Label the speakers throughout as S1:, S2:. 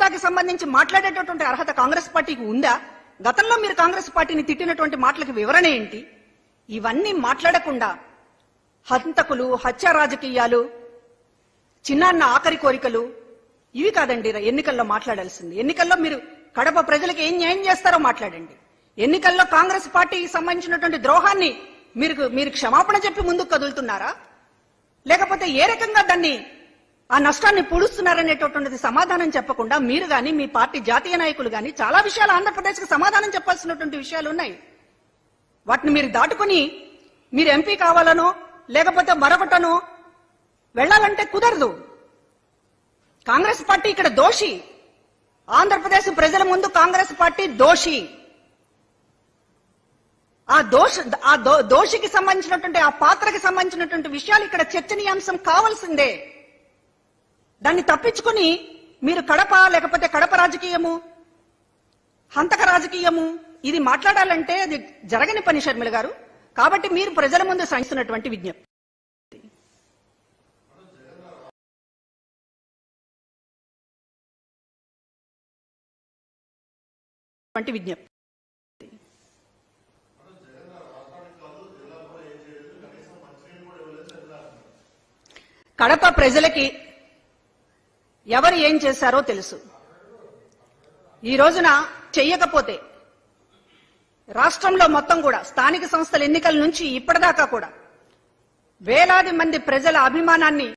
S1: హోదాకి సంబంధించి మాట్లాడేటటువంటి అర్హత కాంగ్రెస్ పార్టీకి ఉందా? గతంలో మీరు కాంగ్రెస్ పార్టీని తిట్టినటువంటి మాటలకు వివరణ ఏంటి? ఇవన్నీ మాట్లాడకుండా హంతకులు, హత్య రాజకీయాలు, చిన్నాన్న ఆఖరి కోరికలు ఇవి కాదండి ఎన్నికల్లో మాట్లాడాల్సింది. ఎన్నికల్లో మీరు కడప ప్రజలకు ఏం న్యాయం చేస్తారో మాట్లాడండి. ఎన్నికల్లో కాంగ్రెస్ పార్టీకి సంబంధించినటువంటి ద్రోహాన్ని మీరు క్షమాపణ చెప్పి ముందుకు కదులుతున్నారా, లేకపోతే ఏ రకంగా దాన్ని ఆ నష్టాన్ని పూడుస్తున్నారనేటటువంటిది సమాధానం చెప్పకుండా మీరు గాని మీ పార్టీ జాతీయ నాయకులు గాని చాలా విషయాలు ఆంధ్రప్రదేశ్కి సమాధానం చెప్పాల్సినటువంటి విషయాలు ఉన్నాయి. వాటిని మీరు దాటుకుని మీరు ఎంపీ కావాలనో లేకపోతే మరొకటనో వెళ్లాలంటే కుదరదు. కాంగ్రెస్ పార్టీ ఇక్కడ దోషి. ఆంధ్రప్రదేశ్ ప్రజల ముందు కాంగ్రెస్ పార్టీ దోషి. ఆ దోషికి సంబంధించినటువంటి ఆ పాత్రకి సంబంధించినటువంటి విషయాలు ఇక్కడ చర్చనీయాంశం కావాల్సిందే. దాన్ని తప్పించుకుని మీరు కడప లేకపోతే కడప రాజకీయము, హంతక రాజకీయము ఇది మాట్లాడాలంటే అది జరగని పని షర్మిల గారు. కాబట్టి మీరు ప్రజల ముందు సాగిస్తున్నటువంటి విజ్ఞప్తి కడప ప్రజలకి ఎవరు ఏం చేశారో తెలుసు. ఈ రోజున చెయ్యకపోతే రాష్ట్రంలో మొత్తం కూడా స్థానిక సంస్థల ఎన్నికల నుంచి ఇప్పటిదాకా కూడా వేలాది మంది ప్రజల అభిమానాన్ని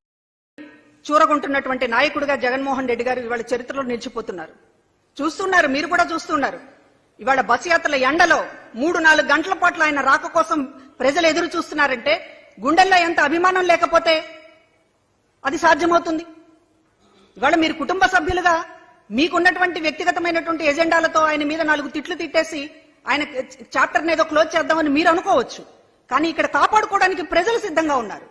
S1: చూరగొంటున్నటువంటి నాయకుడిగా జగన్మోహన్ రెడ్డి గారు ఇవాళ చరిత్రలో నిలిచిపోతున్నారు. చూస్తున్నారు, మీరు కూడా చూస్తున్నారు. ఇవాళ బస్సు యాత్రల ఎండలో 3-4 గంటల పాటు ఆయన రాక కోసం ప్రజలు ఎదురు చూస్తున్నారంటే గుండెల్లో ఎంత అభిమానం లేకపోతే అది సాధ్యమవుతుంది? ఇవాళ మీరు కుటుంబ సభ్యులుగా మీకున్నటువంటి వ్యక్తిగతమైనటువంటి ఎజెండాలతో ఆయన మీద 4 తిట్లు తిట్టేసి ఆయన చాప్టర్ని ఏదో క్లోజ్ చేద్దామని మీరు అనుకోవచ్చు. కానీ ఇక్కడ కాపాడుకోవడానికి ప్రజలు సిద్ధంగా ఉన్నారు.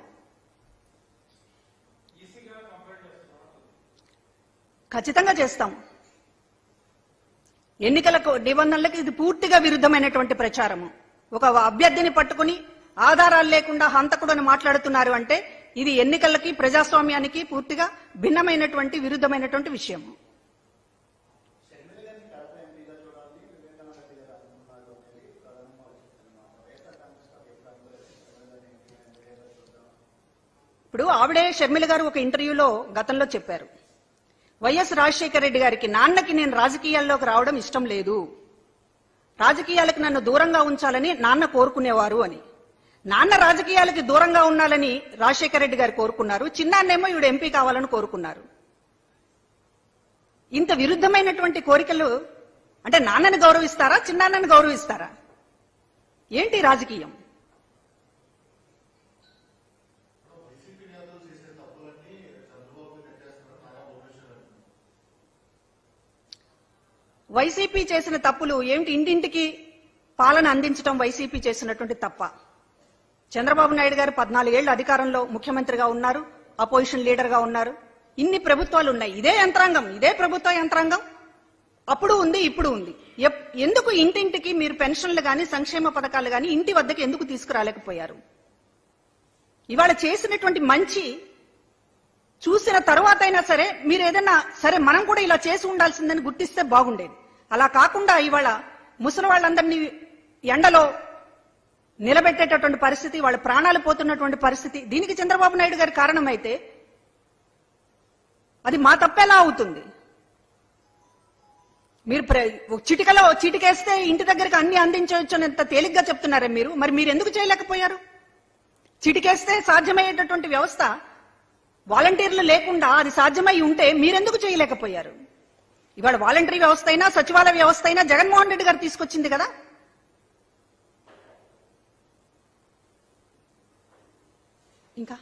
S1: ఖచ్చితంగా చేస్తాం. ఎన్నికలకు నిబంధనలకు ఇది పూర్తిగా విరుద్ధమైనటువంటి ప్రచారము. ఒక అభ్యర్థిని పట్టుకుని ఆధారాలు లేకుండా హంతకుడని మాట్లాడుతున్నారు అంటే ఇది ఎన్నికలకి ప్రజాస్వామ్యానికి పూర్తిగా భిన్నమైనటువంటి విరుద్ధమైనటువంటి విషయం. ఇప్పుడు ఆవిడే షర్మిల గారు ఒక ఇంటర్వ్యూలో గతంలో చెప్పారు, వైఎస్ రాజశేఖర రెడ్డి గారికి నాన్నకి నేను రాజకీయాల్లోకి రావడం ఇష్టం లేదు, రాజకీయాలకు నన్ను దూరంగా ఉంచాలని నాన్న కోరుకునేవారు అని. నాన్న రాజకీయాలకి దూరంగా ఉండాలని రాజశేఖర రెడ్డి గారు కోరుకున్నారు, చిన్నాన్నేమో ఈవిడ ఎంపీ కావాలని కోరుకున్నారు. ఇంత విరుద్ధమైనటువంటి కోరికలు అంటే నాన్నని గౌరవిస్తారా, చిన్నాన్నని గౌరవిస్తారా? ఏంటి రాజకీయం? వైసీపీ చేసిన తప్పులు ఏమిటి? ఇంటింటికి పాలన అందించడం వైసీపీ చేసినటువంటి తప్ప. చంద్రబాబు నాయుడు గారు 14 ఏళ్లు అధికారంలో ముఖ్యమంత్రిగా ఉన్నారు, అపోజిషన్ లీడర్ గా ఉన్నారు. ఇన్ని ప్రభుత్వాలు ఉన్నాయి. ఇదే యంత్రాంగం, ఇదే ప్రభుత్వ యంత్రాంగం అప్పుడు ఉంది, ఇప్పుడు ఉంది. ఎందుకు ఇంటింటికి మీరు పెన్షన్లు గాని సంక్షేమ పథకాలు గాని ఇంటి వద్దకు ఎందుకు తీసుకురాలేకపోయారు? ఇవాళ చేసినటువంటి మంచి చూసిన తర్వాత అయినా సరే మీరు ఏదైనా సరే మనం కూడా ఇలా చేసి ఉండాల్సిందని గుర్తిస్తే బాగుండేది. అలా కాకుండా ఇవాళ ముసలి వాళ్ళందరినీ ఎండలో నిలబెట్టేటటువంటి పరిస్థితి, వాళ్ళ ప్రాణాలు పోతున్నటువంటి పరిస్థితి, దీనికి చంద్రబాబు నాయుడు గారి కారణమైతే అది మా తప్పేలా అవుతుంది? మీరు చిటికేస్తే ఇంటి దగ్గరికి అన్ని అందించవచ్చు అని ఎంత తేలిగ్గా చెప్తున్నారే మీరు. మరి మీరు ఎందుకు చేయలేకపోయారు? చిటికేస్తే సాధ్యమయ్యేటటువంటి వ్యవస్థ వాలంటీర్లు లేకుండా అది సాధ్యమై ఉంటే మీరెందుకు చేయలేకపోయారు? ఇవాళ వాలంటరీ వ్యవస్థ అయినా సచివాలయ వ్యవస్థ అయినా జగన్మోహన్ రెడ్డి గారు తీసుకొచ్చింది కదా. ఇంకా